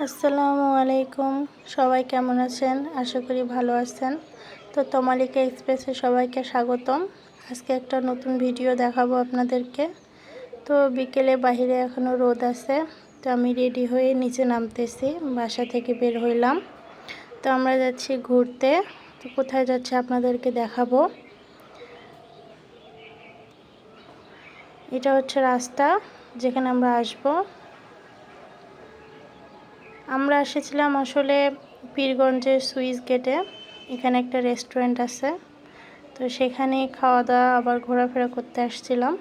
আসসালামু আলাইকুম। সবাই কেমন আছেন? আশা করি ভালো আছেন। তো তমালিকা এক্সপ্রেসে সবাইকে স্বাগতম। আজকে একটা নতুন ভিডিও দেখাবো আপনাদেরকে। তো বিকেলে বাহিরে এখনও রোদ আছে, তো আমি রেডি হয়ে নিচে নামতেছি, বাসা থেকে বের হইলাম। তো আমরা যাচ্ছি ঘুরতে। তো কোথায় যাচ্ছি আপনাদেরকে দেখাবো। এটা হচ্ছে রাস্তা যেখানে আমরা আসবো। আমরা এসেছিলাম আসলে পীরগঞ্জের সুইস গেটে। এখানে একটা রেস্টুরেন্ট আছে, তো সেখানে খাওয়া দাওয়া আবার ঘোরাফেরা করতে আসছিলাম।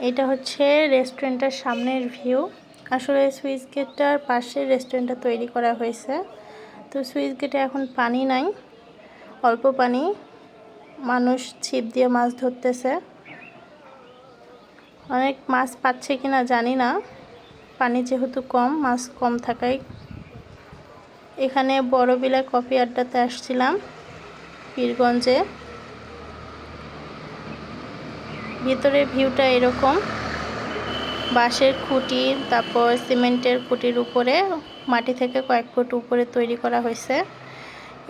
এটা হচ্ছে রেস্টুরেন্টের সামনের ভিউ। আসলে সুইস গেটটার পাশে রেস্টুরেন্টটা তৈরি করা হয়েছে। তো সুইস গেটে এখন পানি নাই, অল্প পানি। মানুষ ছিপ দিয়ে মাছ ধরতেছে। অনেক মাছ পাচ্ছে কিনা জানি না, পানি যেহেতু কম, মাছ কম থাকায়। এখানে বড়বিলা কফি আড্ডাতে আসছিলাম পীরগঞ্জে। ভিতরে ভিউটা এরকম, বাঁশের খুঁটি, তারপর সিমেন্টের খুঁটির উপরে মাটি থেকে কয়েক ফুট উপরে তৈরি করা হয়েছে।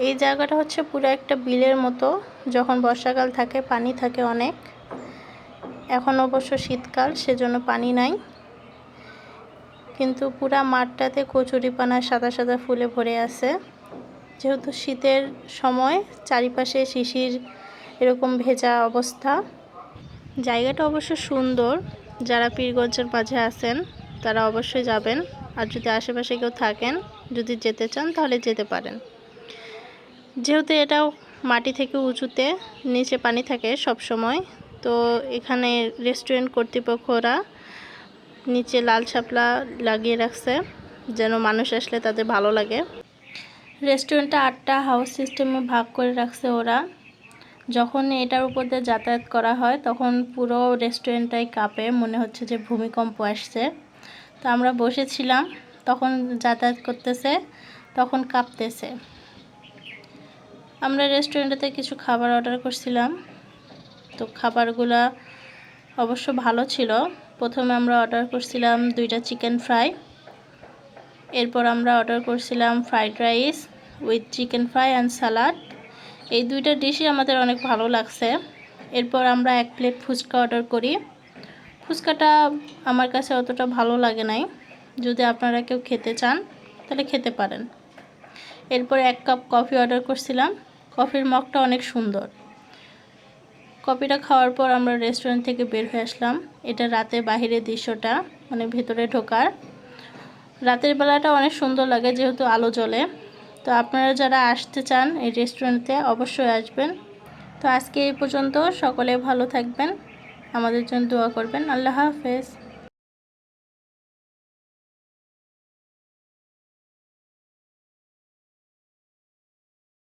এই জায়গাটা হচ্ছে পুরো একটা বিলের মতো। যখন বর্ষাকাল থাকে পানি থাকে অনেক। এখন অবশ্য শীতকাল, সেজন্য পানি নাই, কিন্তু পুরা মাঠটাতে কচুরিপানা সাদা সাদা ফুলে ভরে আছে। যেহেতু শীতের সময়, চারিপাশে শিশির, এরকম ভেজা অবস্থা। জায়গাটা অবশ্য সুন্দর। যারা পীরগঞ্জের মাঝে আছেন তারা অবশ্যই যাবেন, আর যদি আশেপাশে কেউ থাকেন, যদি যেতে চান তাহলে যেতে পারেন। যেহেতু এটাও মাটি থেকে উঁচুতে, নিচে পানি থাকে সব সময়। তো এখানে রেস্টুরেন্ট কর্তৃপক্ষরা নিচে লাল শাপলা লাগিয়ে রাখছে, যেন মানুষ আসলে তাদের ভালো লাগে। রেস্টুরেন্টটা 8টা হাউস সিস্টেমে ভাগ করে রাখছে ওরা। যখন এটার উপর দিয়ে যাতায়াত করা হয় তখন পুরো রেস্টুরেন্টটাই কাঁপে, মনে হচ্ছে যে ভূমিকম্প আসছে। তো আমরা বসেছিলাম, তখন যাতায়াত করতেছে, তখন কাঁপতেছে। আমরা রেস্টুরেন্টে কিছু খাবার অর্ডার করছিলাম। তো খাবারগুলা অবশ্য ভালো ছিল। প্রথমে আমরা অর্ডার করছিলাম 2টা চিকেন ফ্রাই। এরপর আমরা অর্ডার করছিলাম fried rice with chicken fry and salad. এই 2টা ডিশই আমাদের অনেক ভালো লাগছে। এরপর আমরা 1 প্লেট ফুচকা অর্ডার করি। ফুচকাটা আমার কাছে অতটা ভালো লাগে নাই। যদি আপনারা কেউ খেতে চান তাহলে খেতে পারেন। এরপর 1 কাপ কফি অর্ডার করছিলাম। কফির মগটা অনেক সুন্দর। কফিটা খাওয়ার পর আমরা রেস্টুরেন্ট থেকে বের হয়ে আসলাম। এটা রাতে বাহিরের দৃশ্যটা, মানে ভেতরে ঢোকার। রাতের বেলাটা অনেক সুন্দর লাগে যেহেতু আলো জ্বলে। তো আপনারা যারা আসতে চান এই রেস্টুরেন্টে অবশ্যই আসবেন। তো আজকে এই পর্যন্ত। সকলে ভালো থাকবেন, আমাদের জন্য দোয়া করবেন। আল্লাহ হাফেজ।